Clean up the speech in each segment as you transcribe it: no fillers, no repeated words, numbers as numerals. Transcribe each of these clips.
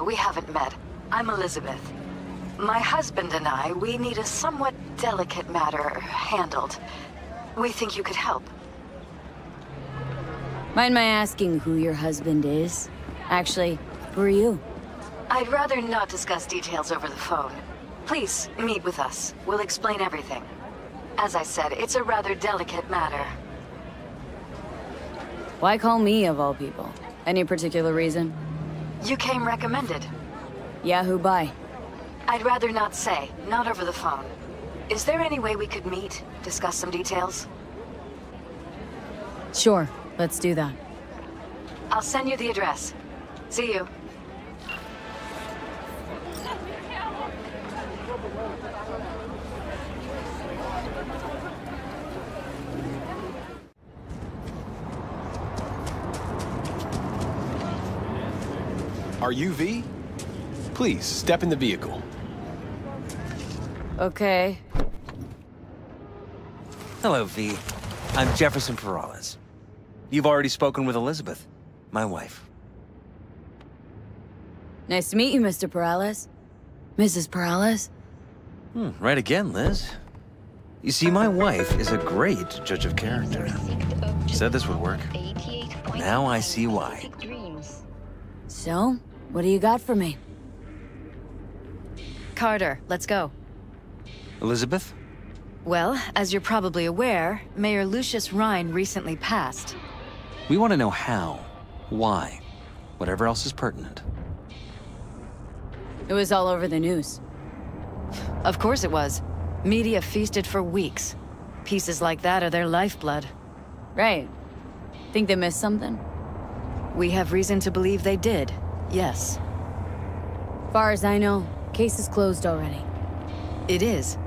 we haven't met. I'm Elizabeth. My husband and I, we need a somewhat delicate matter handled. We think you could help. Mind my asking who your husband is? Actually, who are you? I'd rather not discuss details over the phone. Please, meet with us. We'll explain everything. As I said, it's a rather delicate matter. Why call me, of all people? Any particular reason? You came recommended. Yeah, who by? I'd rather not say, not over the phone. Is there any way we could meet, discuss some details? Sure, let's do that. I'll send you the address. See you. Are you V? Please, step in the vehicle. Okay. Hello, V. I'm Jefferson Perales. You've already spoken with Elizabeth, my wife. Nice to meet you, Mr. Perales. Mrs. Perales? Right again, Liz. You see, my wife is a great judge of character. Said this would work. Now I see why. So, what do you got for me? Carter, let's go. Elizabeth? Well, as you're probably aware, Mayor Lucius Rhine recently passed. We want to know how, why, whatever else is pertinent. It was all over the news. Of course it was. Media feasted for weeks. Pieces like that are their lifeblood. Right. Think they missed something? We have reason to believe they did, yes. Far as I know, case is closed already. It is.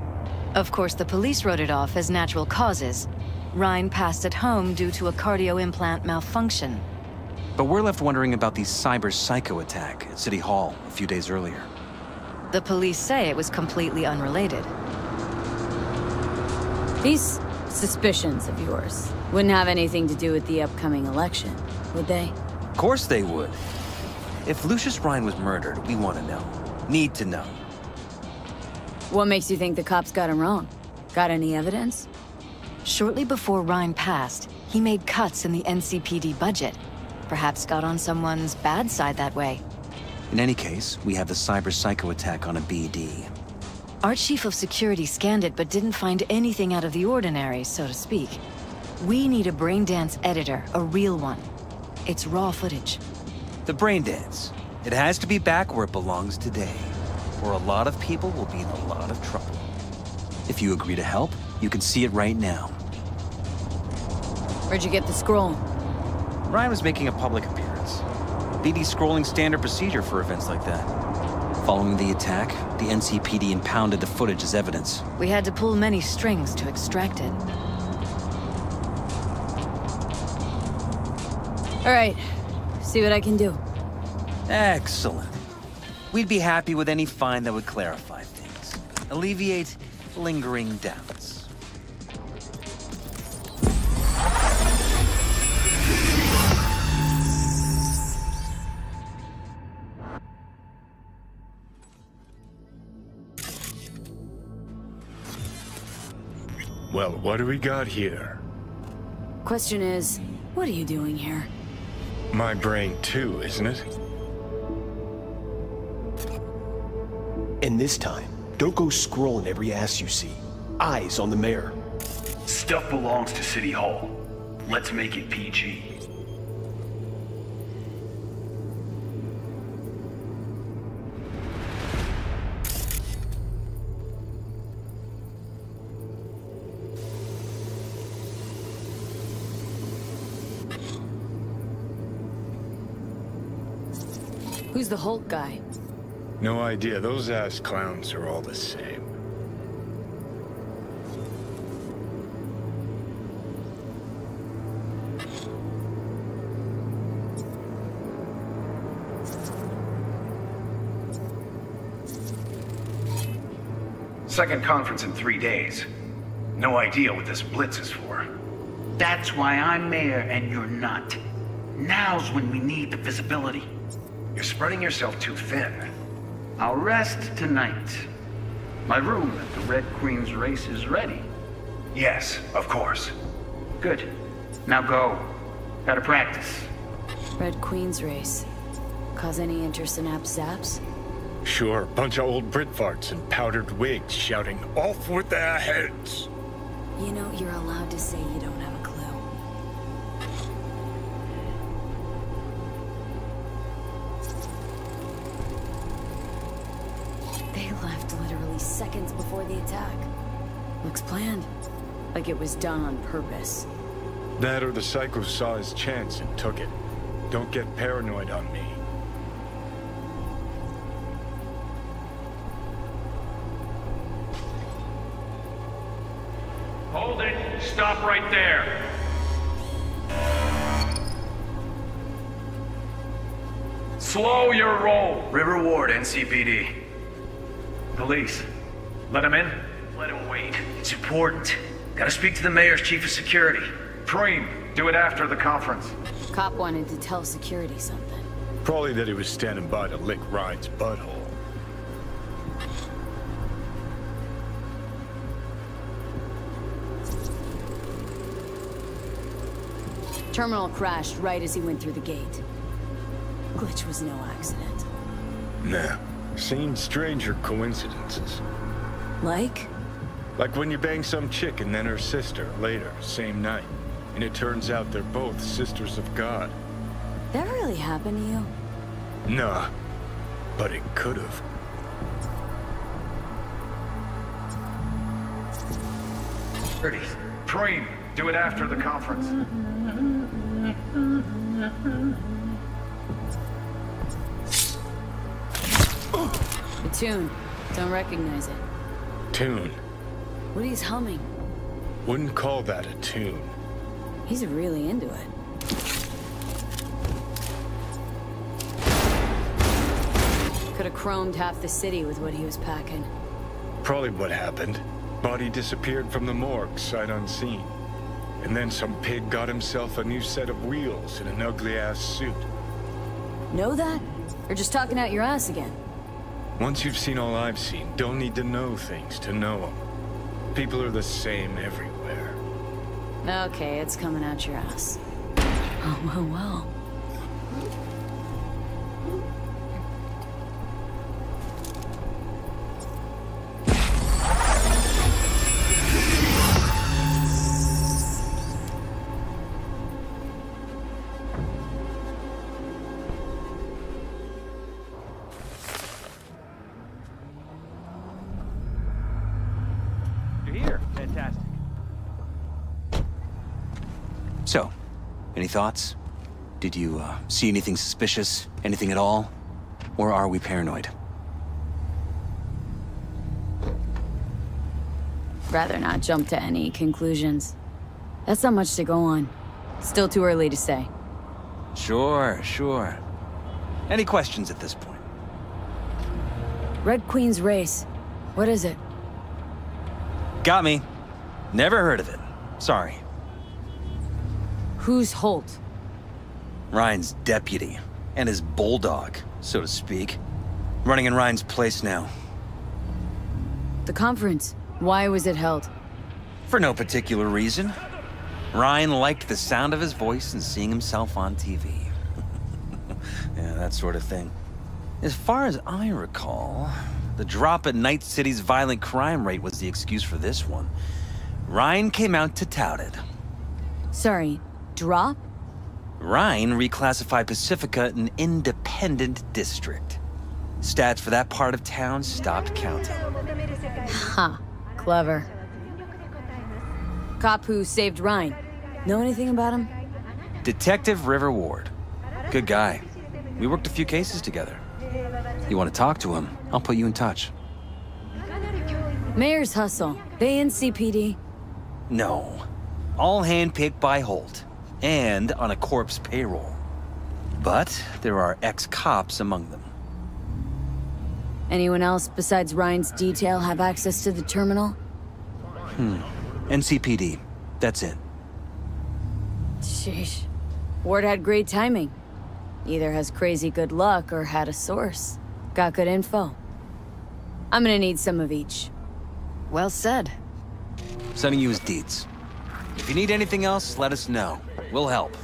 Of course, the police wrote it off as natural causes. Rhine passed at home due to a cardio implant malfunction. But we're left wondering about the cyber psycho attack at City Hall a few days earlier. The police say it was completely unrelated. These suspicions of yours wouldn't have anything to do with the upcoming election, would they? Of course they would. If Lucius Rhine was murdered, we want to know. Need to know. What makes you think the cops got him wrong? Got any evidence? Shortly before Rhine passed, he made cuts in the NCPD budget. Perhaps got on someone's bad side that way. In any case, we have the cyber psycho attack on a BD. Our chief of security scanned it but didn't find anything out of the ordinary, so to speak. We need a braindance editor, a real one. It's raw footage. The brain dance. It has to be back where it belongs today, or a lot of people will be in a lot of trouble. If you agree to help, you can see it right now. Where'd you get the scroll? Ryan was making a public appearance. BD scrolling standard procedure for events like that. Following the attack, the NCPD impounded the footage as evidence. We had to pull many strings to extract it. All right, see what I can do. Excellent. We'd be happy with any find that would clarify things, alleviate lingering doubts. Well, what do we got here? Question is, what are you doing here? My brain too, isn't it? And this time, don't go scrolling every ass you see. Eyes on the mayor. Stuff belongs to City Hall. Let's make it PG. Who's the Hulk guy? No idea. Those ass clowns are all the same. Second conference in 3 days. No idea what this blitz is for. That's why I'm mayor and you're not. Now's when we need the visibility. You're spreading yourself too thin. I'll rest tonight. My room at the Red Queen's race is ready. Yes, of course. Good. Now go. Gotta practice. Red Queen's race. Cause any interest in App Zaps? Sure, bunch of old Brit farts in powdered wigs shouting, "Off with their heads!" You know, you're allowed to say you don't have a clue. They left literally seconds before the attack. Looks planned. Like it was done on purpose. That or the Psycho saw his chance and took it. Don't get paranoid on me. Hold it. Stop right there. Slow your roll. River Ward, NCPD. Police. Let him in? Let him wait. It's important. Gotta speak to the mayor's chief of security. Preem, do it after the conference. Cop wanted to tell security something. Probably that he was standing by to lick Ryan's butthole. Terminal crashed right as he went through the gate. Glitch was no accident. Nah. Seen stranger coincidences. Like? Like when you bang some chick and then her sister later, same night. And it turns out they're both sisters of God. That really happened to you? Nah. But it could've. Pretty. Preem, do it after the conference. The tune. Don't recognize it. Tune. What he's humming. Wouldn't call that a tune. He's really into it. Could have chromed half the city with what he was packing. Probably what happened. Body disappeared from the morgue, sight unseen. And then some pig got himself a new set of wheels in an ugly-ass suit. Know that? Or just talking out your ass again? Once you've seen all I've seen, don't need to know things to know them. People are the same everywhere. Okay, it's coming out your ass. Oh, well. So, any thoughts? Did you, see anything suspicious? Anything at all? Or are we paranoid? Rather not jump to any conclusions. That's not much to go on. Still too early to say. Sure. Any questions at this point? Red Queen's race. What is it? Got me. Never heard of it. Sorry. Who's Holt? Ryan's deputy. And his bulldog, so to speak. Running in Ryan's place now. The conference. Why was it held? For no particular reason. Ryan liked the sound of his voice and seeing himself on TV. Yeah, that sort of thing. As far as I recall, the drop in Night City's violent crime rate was the excuse for this one. Ryan came out to tout it. Sorry, drop? Ryan reclassified Pacifica an independent district. Stats for that part of town stopped counting. Ha, clever. Cop who saved Ryan. Know anything about him? Detective River Ward. Good guy. We worked a few cases together. You want to talk to him? I'll put you in touch. Mayor's hustle. They NCPD? No. All handpicked by Holt. And on a corpse payroll. But there are ex-cops among them. Anyone else besides Ryan's detail have access to the terminal? NCPD. That's it. Sheesh. Ward had great timing. Either has crazy good luck or had a source. Got good info. I'm gonna need some of each. Well said. Sending you his deeds. If you need anything else, let us know. We'll help.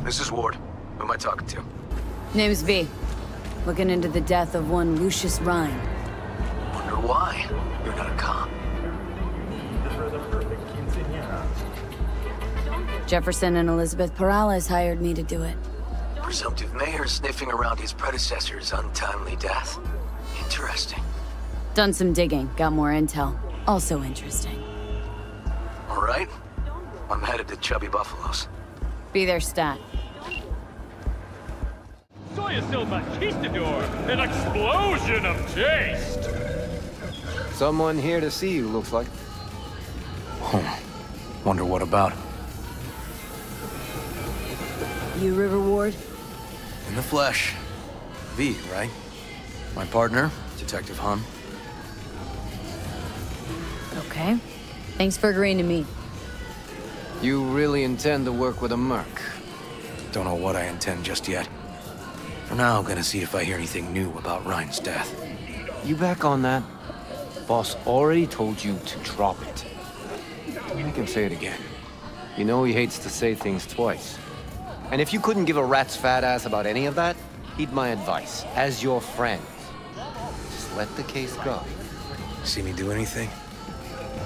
This is Ward. Who am I talking to? Name's V. Looking into the death of one Lucius Rhine. Wonder why? You're not a cop. Jefferson and Elizabeth Perales hired me to do it. Presumptive mayor sniffing around his predecessor's untimely death. Interesting. Done some digging, got more intel. Also interesting. All right. I'm headed to Chubby Buffalo's. Be there, stat. Saw yourself a conquistador, an explosion of taste. Someone here to see you, looks like. Wonder what about? You River Ward? In the flesh. V, right? My partner, Detective Hahn. Okay. Thanks for agreeing to meet. You really intend to work with a merc? Don't know what I intend just yet. For now, I'm gonna see if I hear anything new about Ryan's death. You back on that? Boss already told you to drop it. I can say it again. You know he hates to say things twice. And if you couldn't give a rat's fat ass about any of that, heed my advice, as your friend. Just let the case go. See me do anything?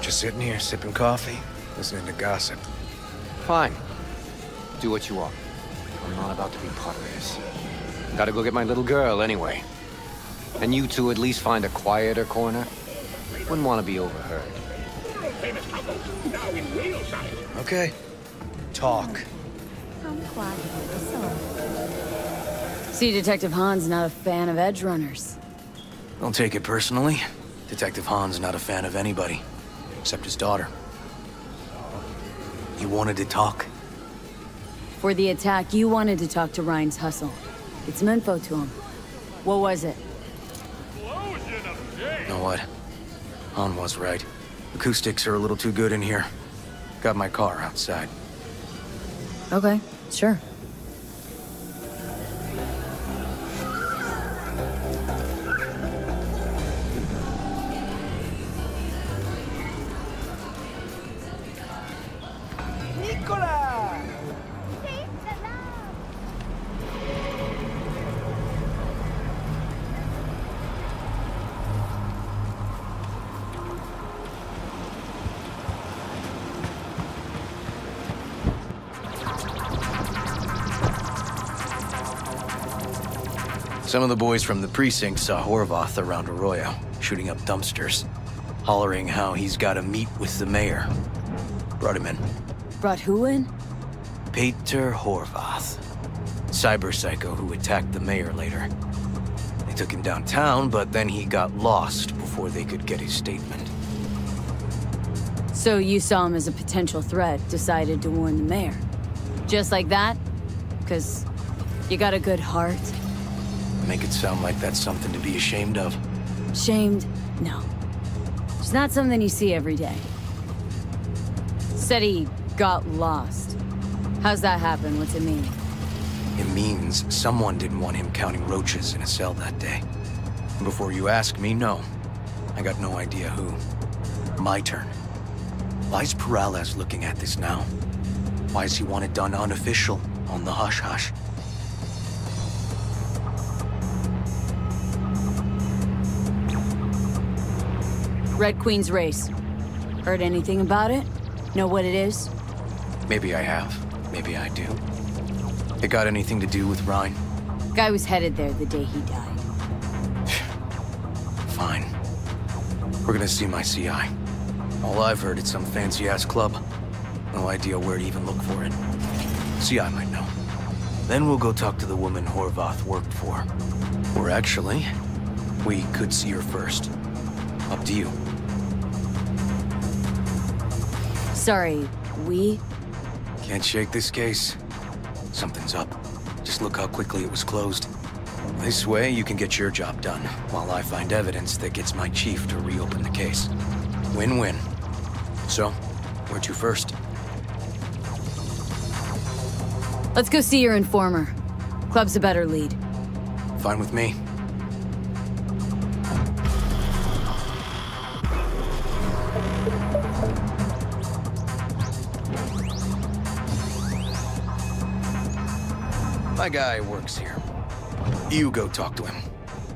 Just sitting here, sipping coffee, listening to gossip. Fine. Do what you want. I'm not about to be part of this. Gotta go get my little girl anyway. And you two at least find a quieter corner. Wouldn't want to be overheard. Okay. Talk. See, Detective Hahn's not a fan of edge runners. Don't take it personally. Detective Hahn's not a fan of anybody, except his daughter. You wanted to talk? For the attack, you wanted to talk to Ryan's hustle. Get some info to him. What was it? You know what? Hahn was right. Acoustics are a little too good in here. Got my car outside. Okay, sure. Some of the boys from the precinct saw Horvath around Arroyo, shooting up dumpsters, hollering how he's got to meet with the mayor. Brought him in. Brought who in? Peter Horvath. Cyber psycho who attacked the mayor later. They took him downtown, but then he got lost before they could get his statement. So you saw him as a potential threat, decided to warn the mayor. Just like that? 'Cause you got a good heart. Make it sound like that's something to be ashamed of. Shamed? No. It's not something you see every day. Said he got lost. How's that happen? What's it mean? It means someone didn't want him counting roaches in a cell that day. And before you ask me, no. I got no idea who. My turn. Why's Perales looking at this now? Why does he want it done unofficial, on the hush-hush? Red Queen's race. Heard anything about it? Know what it is? Maybe I have. Maybe I do. It got anything to do with Ryan? Guy was headed there the day he died. Fine. We're gonna see my CI. All I've heard, it's some fancy-ass club. No idea where to even look for it. CI might know. Then we'll go talk to the woman Horvath worked for. Or actually, we could see her first. Up to you. Sorry, we? Can't shake this case. Something's up. Just look how quickly it was closed. This way, you can get your job done, while I find evidence that gets my chief to reopen the case. Win-win. So, where to first? Let's go see your informer. Club's a better lead. Fine with me. My guy works here. You go talk to him.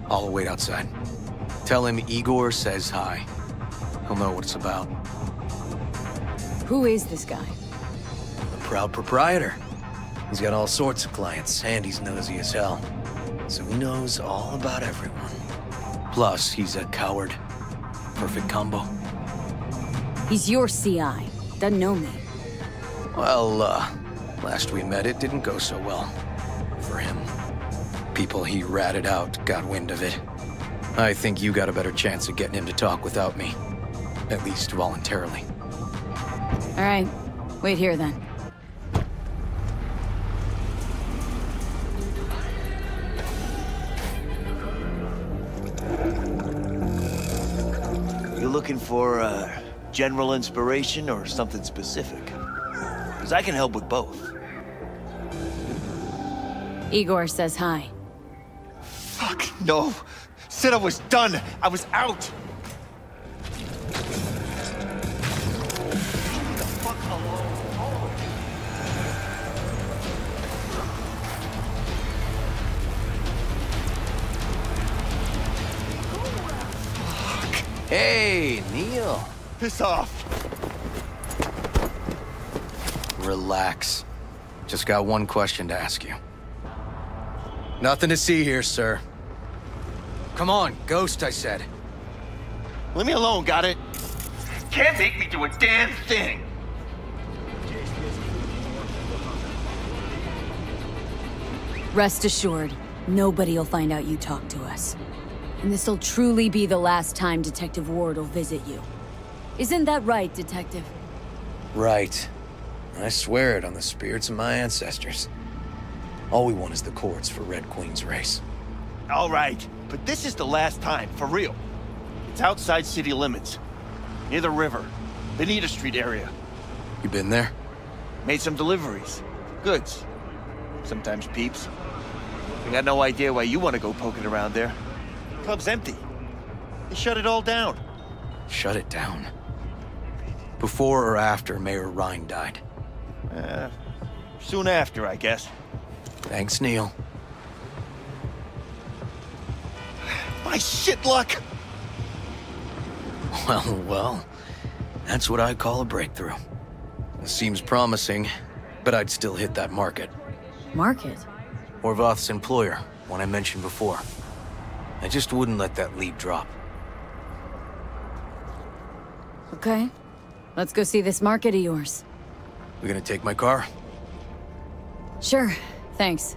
I'll wait outside. Tell him Igor says hi. He'll know what it's about. Who is this guy? The proud proprietor. He's got all sorts of clients, and he's nosy as hell. So he knows all about everyone. Plus, he's a coward. Perfect combo. He's your CI. Doesn't know me. Well, last we met, it didn't go so well. For him. People he ratted out got wind of it. I think you got a better chance of getting him to talk without me. At least voluntarily. All right. Wait here, then. You looking for, general inspiration or something specific? Because I can help with both. Igor says hi. Fuck, no. Said I was done. I was out. Leave the fuck alone. Fuck. Hey, Neil. Piss off. Relax. Just got one question to ask you. Nothing to see here, sir. Come on, Ghost, I said. Leave me alone, got it? Can't make me do a damn thing. Rest assured, nobody'll find out you talked to us. And this'll truly be the last time Detective Ward will visit you. Isn't that right, Detective? Right. I swear it on the spirits of my ancestors. All we want is the courts for Red Queen's race. All right, but this is the last time, for real. It's outside city limits. Near the river. Benita Street area. You been there? Made some deliveries. Goods. Sometimes peeps. I got no idea why you want to go poking around there. Club's empty. They shut it all down. Shut it down? Before or after Mayor Rhine died? Soon after, I guess. Thanks, Neil. My shit luck! Well, that's what I call a breakthrough. It seems promising, but I'd still hit that market. Market? Horvath's employer, one I mentioned before. I just wouldn't let that lead drop. Okay. Let's go see this market of yours. We gonna take my car? Sure. Thanks.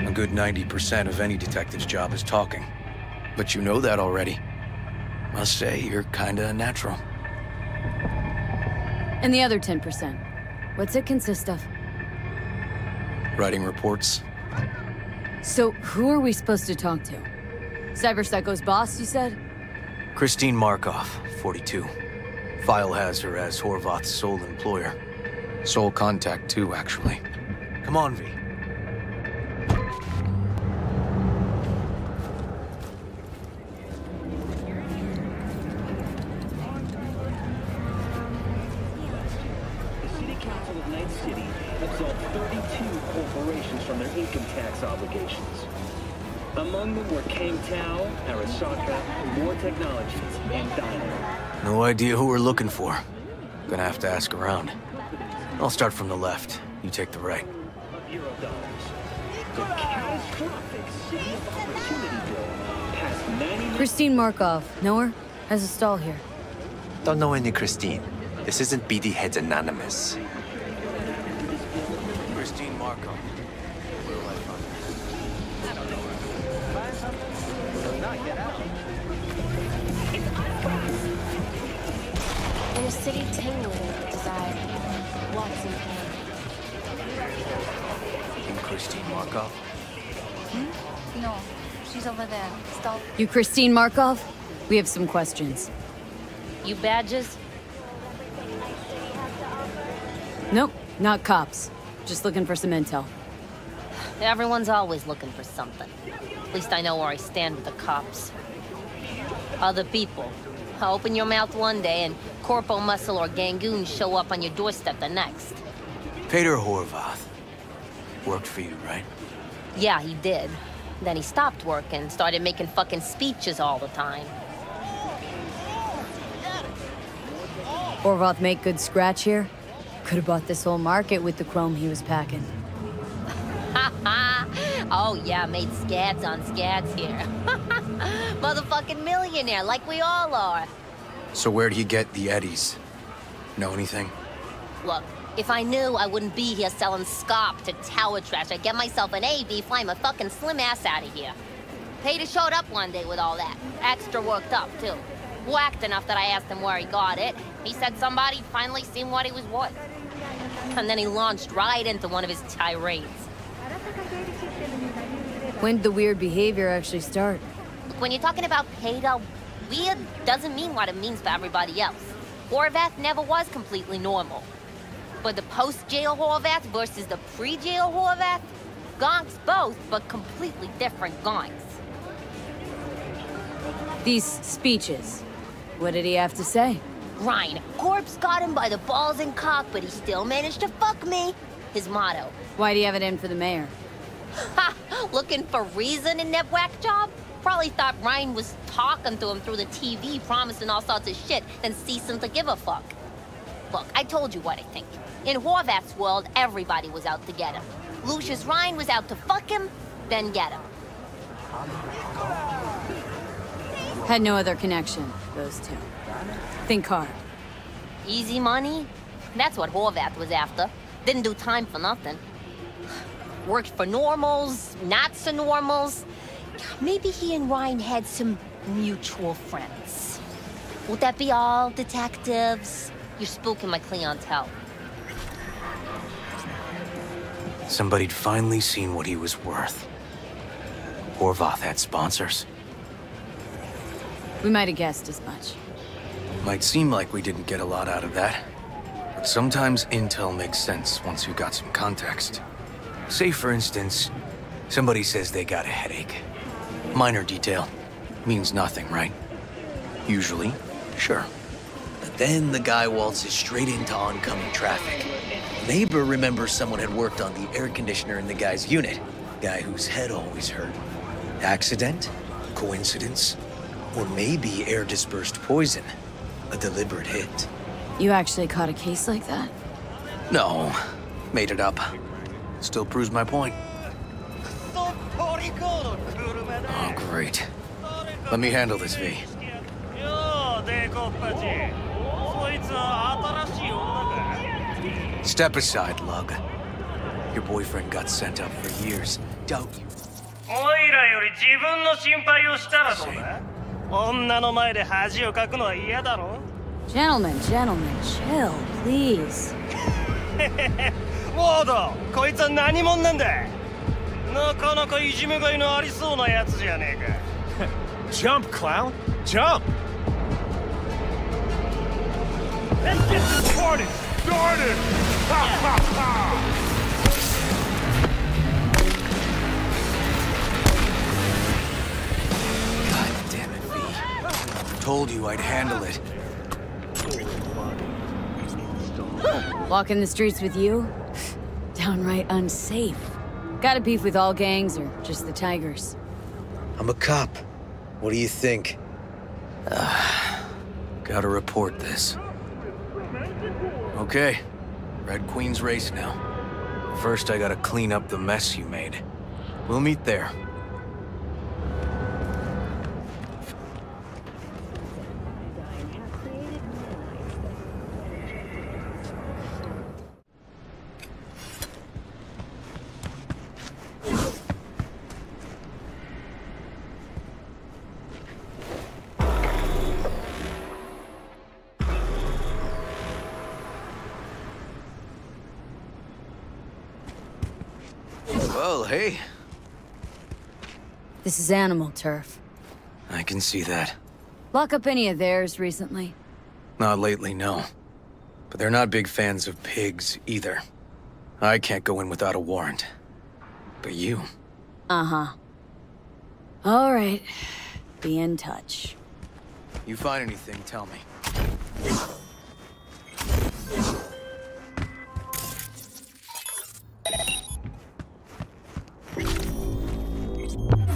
A good 90% of any detective's job is talking. But you know that already. Must say, you're kinda natural. And the other 10%? What's it consist of? Writing reports. So, who are we supposed to talk to? Cyberpsycho's boss, you said? Christine Markov, 42. File has her as Horvath's sole employer. Sole contact, too, actually. Come on, V. From their income tax obligations. Among them were Kangtao, Arasaka, War Technologies, and Dino. No idea who we're looking for. Gonna have to ask around. I'll start from the left. You take the right. $0. The catastrophic City of Opportunity Bill passed 99... Christine Markov. Know her? Has a stall here. Don't know any Christine. This isn't BD Heads Anonymous. Christine Markov. Where will I find In a city tingling with desire, Watson came. Christine Markov? No, she's over there. Stop. You Christine Markov? We have some questions. You badges? Nope, not cops. Just looking for some intel. Everyone's always looking for something. At least I know where I stand with the cops. Other people. Open your mouth one day and Corpo Muscle or Gangoon show up on your doorstep the next. Peter Horvath. Worked for you, right? Yeah, he did. Then he stopped working and started making fucking speeches all the time. Horvath make good scratch here? Could've bought this whole market with the chrome he was packing. Oh yeah, made scads on scads here. Motherfucking millionaire, like we all are. So where'd he get the eddies? Know anything? Look, if I knew, I wouldn't be here selling scop to tower trash. I'd get myself an AV, fly my fucking slim ass out of here. Peter showed up one day with all that. Extra worked up, too. Whacked enough that I asked him where he got it. He said somebody finally seen what he was worth. And then he launched right into one of his tirades. When did the weird behavior actually start? When you're talking about Peter, weird doesn't mean what it means for everybody else. Horvath never was completely normal. But the post-jail Horvath versus the pre-jail Horvath? Gonks both, but completely different gonks. These speeches. What did he have to say? Ryan, Corpse got him by the balls and cock, but he still managed to fuck me. His motto. Why'd he have it in for the mayor? Ha! Looking for reason in that whack job? Probably thought Ryan was talking to him through the TV, promising all sorts of shit, then ceasing to give a fuck. Look, I told you what I think. In Horvath's world, everybody was out to get him. Lucius Ryan was out to fuck him, then get him. Had no other connection, those two. Think hard. Easy money? That's what Horvath was after. Didn't do time for nothing. Worked for normals, not so normals. Maybe he and Ryan had some mutual friends. Would that be all, detectives? You're spooking my clientele. Somebody'd finally seen what he was worth. Horvath had sponsors. We might have guessed as much. Might seem like we didn't get a lot out of that. But sometimes intel makes sense once you got some context. Say, for instance, somebody says they got a headache. Minor detail. Means nothing, right? Usually, sure. But then the guy waltzes straight into oncoming traffic. Neighbor remembers someone had worked on the air conditioner in the guy's unit. Guy whose head always hurt. Accident? Coincidence? Or maybe air-dispersed poison. A deliberate hit. You actually caught a case like that? No. Made it up. Still proves my point. Oh, great. Let me handle this, V. Step aside, Lug. Your boyfriend got sent up for years. Doubt you. Gentlemen, chill, please. Jump, clown! Jump! Let's get this party started! Ha ha ha! God damn it, V. Told you I'd handle it. Walking the streets with you? Downright unsafe. Got a beef with all gangs or just the Tigers? I'm a cop. What do you think? Gotta report this. Okay. Red Queen's race now. First, I gotta clean up the mess you made. We'll meet there. Well, hey. This is animal turf. I can see that. Lock up any of theirs recently? Not lately, no. But they're not big fans of pigs, either. I can't go in without a warrant. But you... Uh-huh. All right. Be in touch. You find anything, tell me.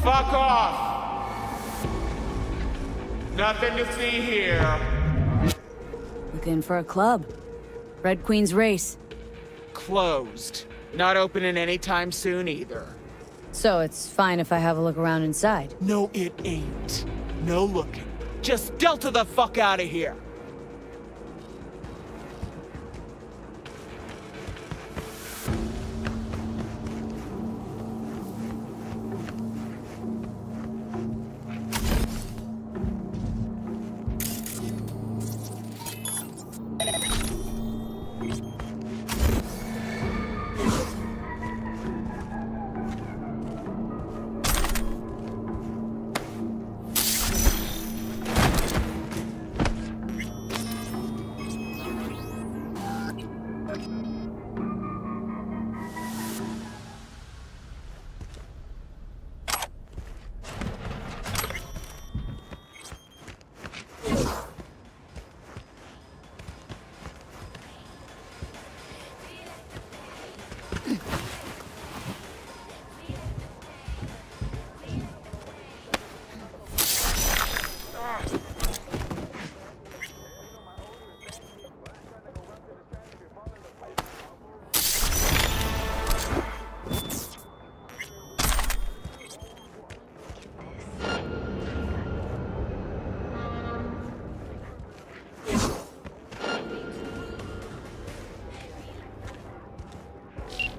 Fuck off! Nothing to see here. Looking for a club. Red Queen's race. Closed. Not opening anytime soon either. So it's fine if I have a look around inside? No, it ain't. No looking. Just Delta the fuck out of here.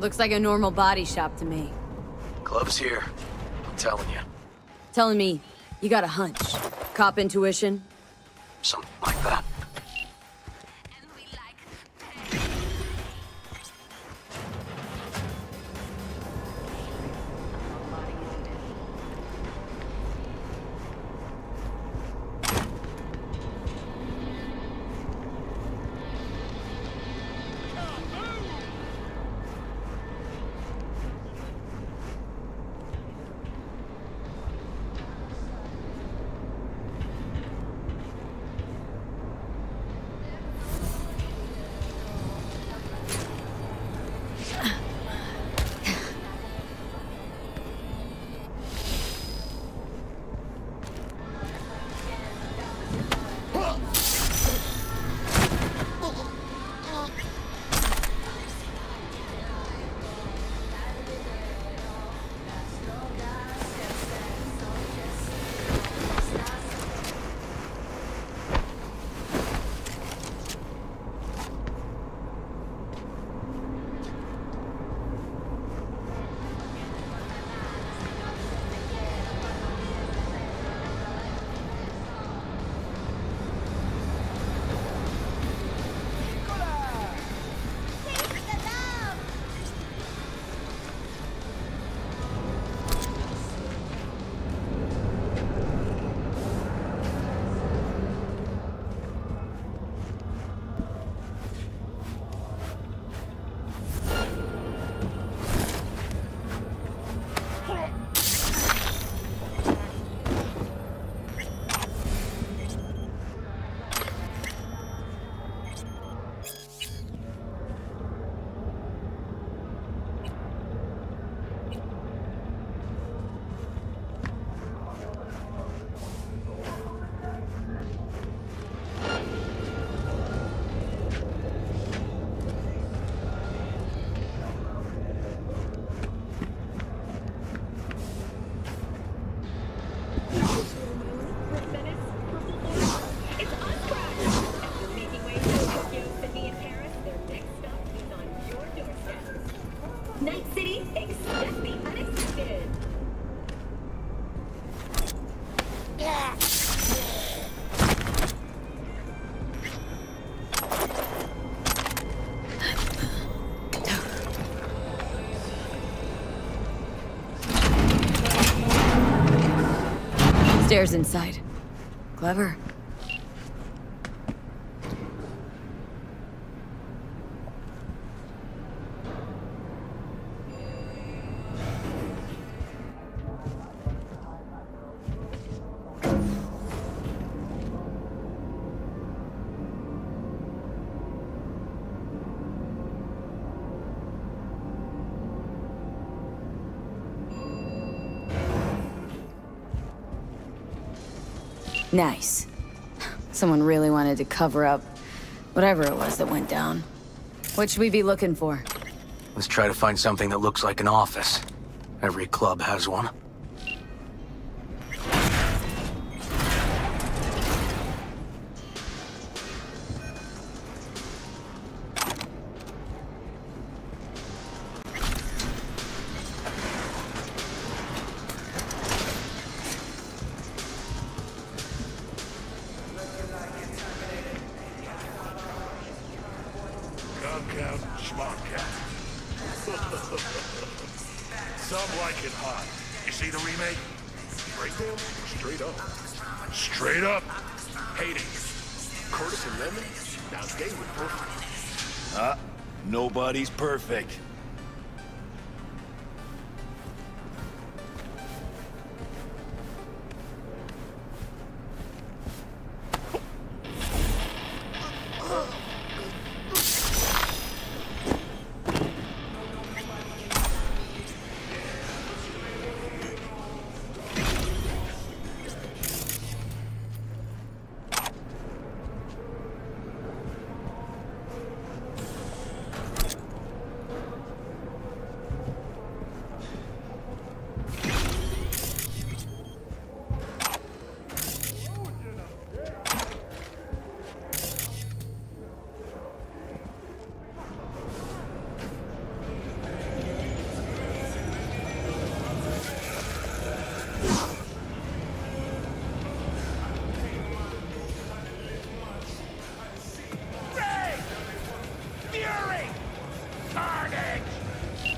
Looks like a normal body shop to me. Club's here. I'm telling you. Telling me you got a hunch. Cop intuition? Something like that. stairs inside. Clever. Nice. Someone really wanted to cover up whatever it was that went down. What should we be looking for? Let's try to find something that looks like an office. Every club has one. Some like it hot. You see the remake? Breakdown? Straight up. Straight up. Hades. Curtis and Lemon? Now they were perfect. Nobody's perfect.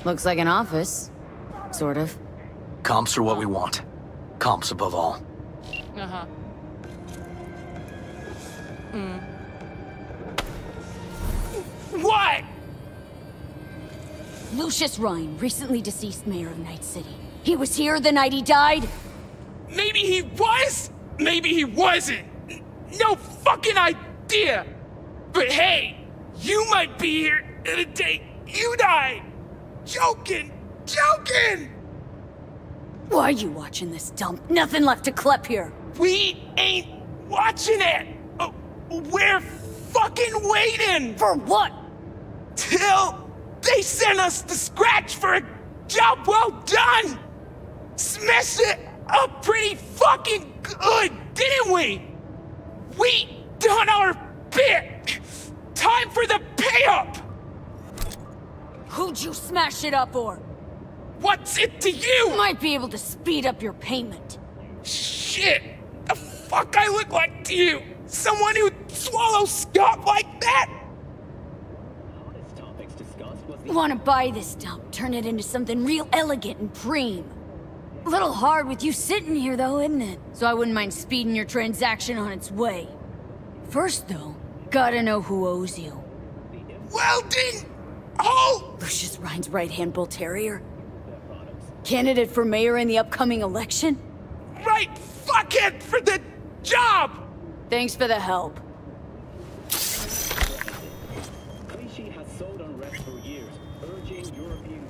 Looks like an office. Sort of. Comps are what we want. Comps above all. Uh-huh. What? Lucius Rhyne, recently deceased mayor of Night City. He was here the night he died? Maybe he was, maybe he wasn't. No fucking idea. But hey, you might be here the day you died. Joking! Joking! Why are you watching this dump? Nothing left to clip here. We ain't watching it! We're fucking waiting! For what? Till they send us the scratch for a job well done! Smashed it up pretty fucking good, didn't we? We done our bit! Time for the pay-up! Who'd you smash it up for? What's it to you? Might be able to speed up your payment. Shit! The fuck I look like to you? Someone who'd swallow scum like that? Want to buy this dump, turn it into something real elegant and preem. A little hard with you sitting here though, isn't it? So I wouldn't mind speeding your transaction on its way. First though, gotta know who owes you. Welding! Oh! Lucius Rhyne's right-hand bull terrier? Candidate for mayor in the upcoming election? Right fuckhead for the job! Thanks for the help. Clichy has sold unrest for years, urging European...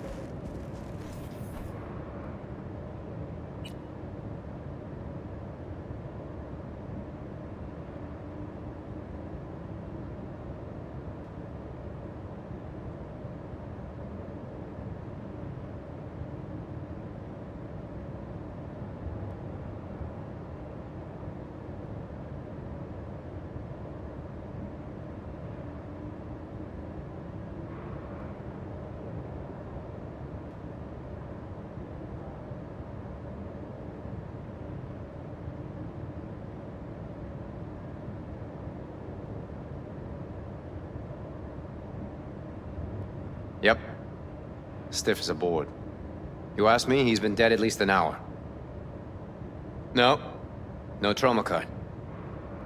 Yep. Stiff as a board. You ask me, he's been dead at least an hour. No. No trauma card.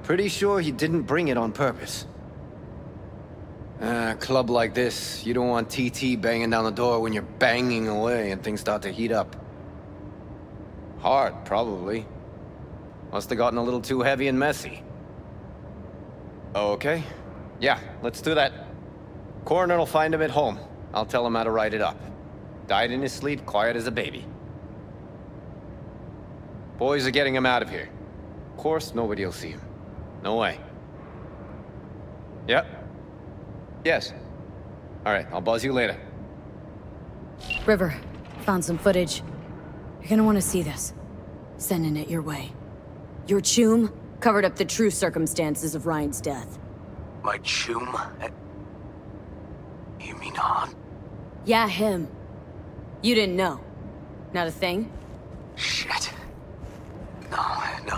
Pretty sure he didn't bring it on purpose. A club like this, you don't want TT banging down the door when you're banging away and things start to heat up. Hard, probably. Must have gotten a little too heavy and messy. Okay. Yeah, let's do that. Coroner will find him at home. I'll tell him how to write it up. Died in his sleep, quiet as a baby. Boys are getting him out of here. Of course, nobody will see him. No way. Yep. Yes. Alright, I'll buzz you later. River, found some footage. You're gonna want to see this. Sending it your way. Your chum covered up the true circumstances of Ryan's death. My chum? You mean Han? Yeah, him. You didn't know. Not a thing? Shit. No,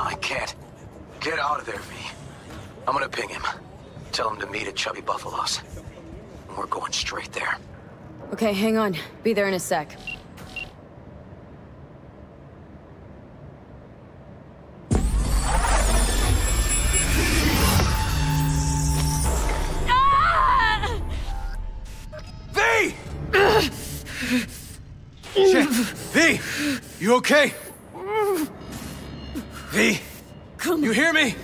I can't. Get out of there, V. I'm gonna ping him. Tell him to meet at Chubby Buffalo's. We're going straight there. Okay, hang on. Be there in a sec. V! Shit! V! You okay? V! Come you hear me?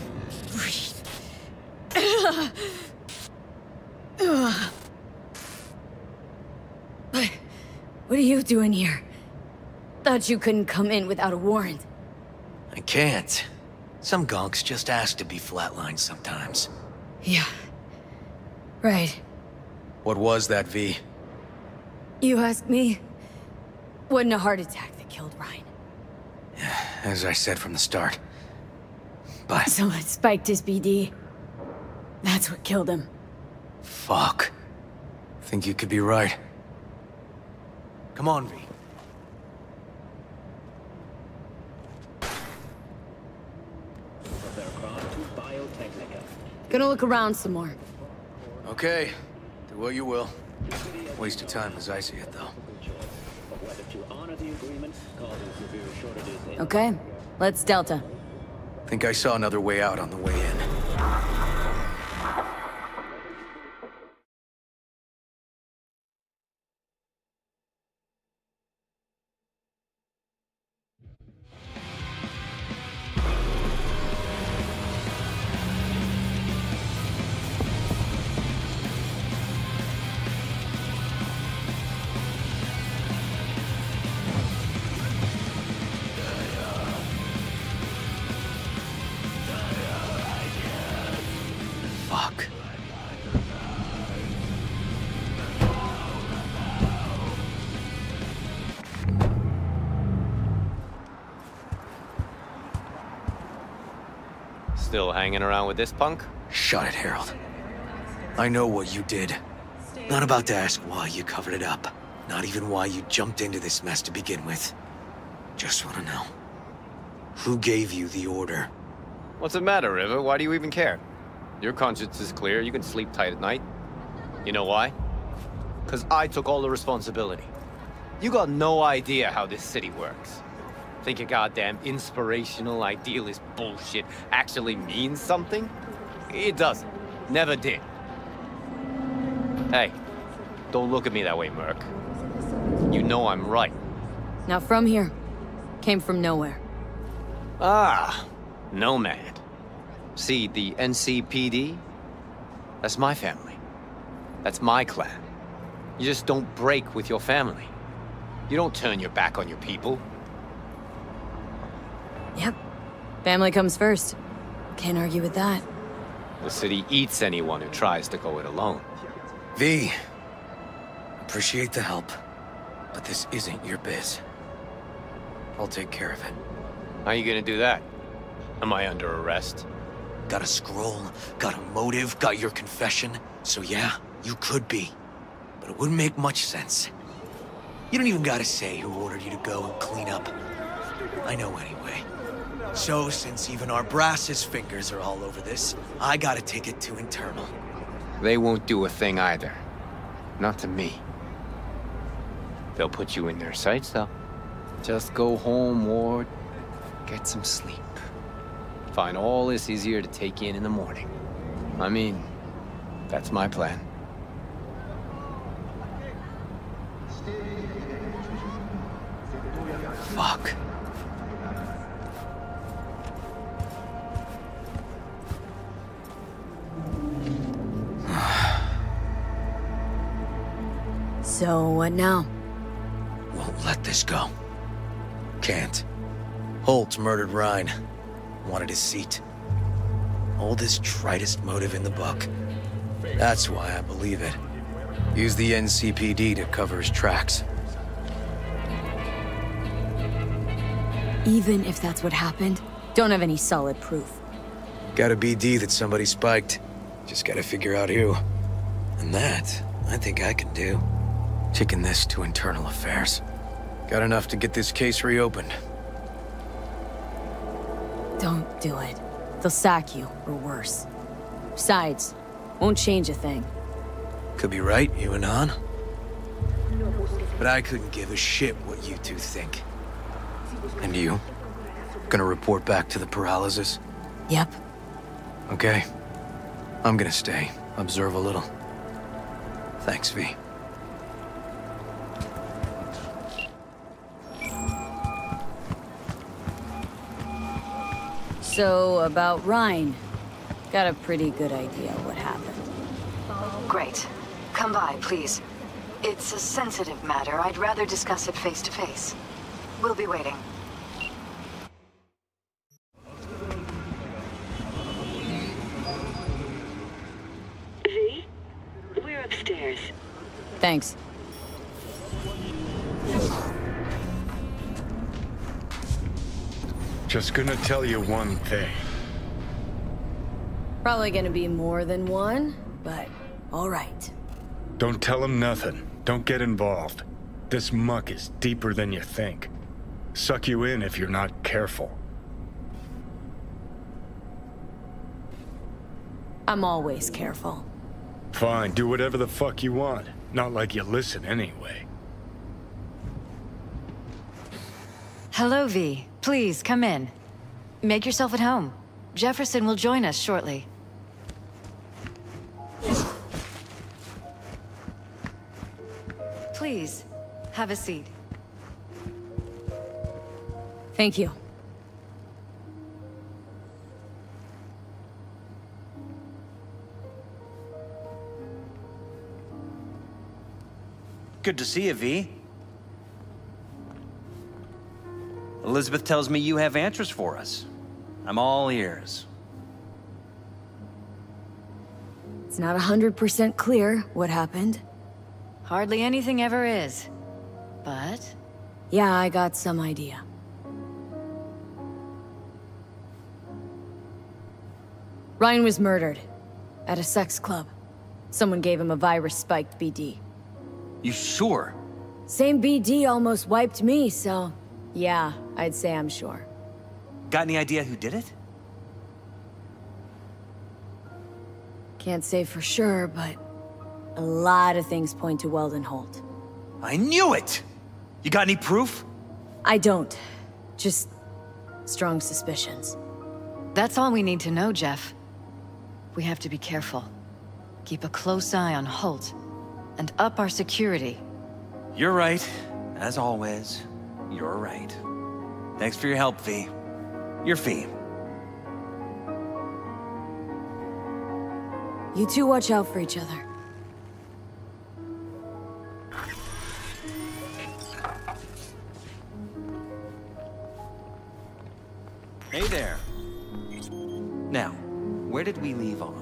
What are you doing here? Thought you couldn't come in without a warrant. I can't. Some gonks just ask to be flatlined sometimes. Yeah. Right. What was that, V? You ask me? Wasn't a heart attack that killed Ryan. As I said from the start. But... So it spiked his BD. That's what killed him. Fuck. Think you could be right. Come on, V. Gonna look around some more. Okay. Do what you will. Waste of time as I see it, though. Okay. Let's Delta. Think I saw another way out on the way in. Fuck. Still hanging around with this punk? Shut it, Harold. I know what you did. Not about to ask why you covered it up. Not even why you jumped into this mess to begin with. Just want to know. Who gave you the order? What's the matter, River? Why do you even care? Your conscience is clear, you can sleep tight at night. You know why? Because I took all the responsibility. You got no idea how this city works. Think your goddamn inspirational, idealist bullshit actually means something? It doesn't. Never did. Hey, don't look at me that way, Merc. You know I'm right. Not from here. Came from nowhere. Ah, nomad. See, the NCPD? That's my family. That's my clan. You just don't break with your family. You don't turn your back on your people. Yep. Family comes first. Can't argue with that. The city eats anyone who tries to go it alone. V. Appreciate the help. But this isn't your biz. I'll take care of it. How you gonna do that? Am I under arrest? Got a scroll, got a motive, got your confession. So yeah, you could be. But it wouldn't make much sense. You don't even gotta say who ordered you to go and clean up. I know anyway. So, since even our brass's fingers are all over this, I gotta take it to internal. They won't do a thing either. Not to me. They'll put you in their sights, though. Just go home, Ward. Get some sleep. find all this easier to take in the morning. I mean, that's my plan. Fuck. So, what now? Won't let this go. Can't. Holt murdered Ryan. Wanted his seat. Oldest, tritest motive in the book. That's why I believe it. Use the NCPD to cover his tracks. Even if that's what happened, don't have any solid proof. Got a BD that somebody spiked. Just gotta figure out who. And that, I think I can do. Kicking this to internal affairs. Got enough to get this case reopened. Don't do it. They'll sack you, or worse. Besides, won't change a thing. Could be right, you and Han. But I couldn't give a shit what you two think. And you? Gonna report back to the paralysis? Yep. Okay. I'm gonna stay, observe a little. Thanks, V. So, about Ryan. Got a pretty good idea what happened. Great. Come by, please. It's a sensitive matter. I'd rather discuss it face to face. We'll be waiting. V? We're upstairs. Thanks. Just gonna tell you one thing. Probably gonna be more than one, but alright. Don't tell him nothing. Don't get involved. This muck is deeper than you think. Suck you in if you're not careful. I'm always careful. Fine, do whatever the fuck you want. Not like you listen anyway. Hello, V. Please, come in. Make yourself at home. Jefferson will join us shortly. Please, have a seat. Thank you. Good to see you, V. Elizabeth tells me you have answers for us. I'm all ears. It's not 100% clear what happened. Hardly anything ever is. But... yeah, I got some idea. Ryan was murdered. At a sex club. Someone gave him a virus-spiked BD. You sure? Same BD almost wiped me, so... yeah, I'd say I'm sure. Got any idea who did it? Can't say for sure, but... a lot of things point to Weldon Holt. I knew it! You got any proof? I don't. Just... strong suspicions. That's all we need to know, Jeff. We have to be careful. Keep a close eye on Holt. And up our security. You're right. As always, you're right. Thanks for your help, V. Your fee. You two watch out for each other. Hey there. Now, where did we leave off?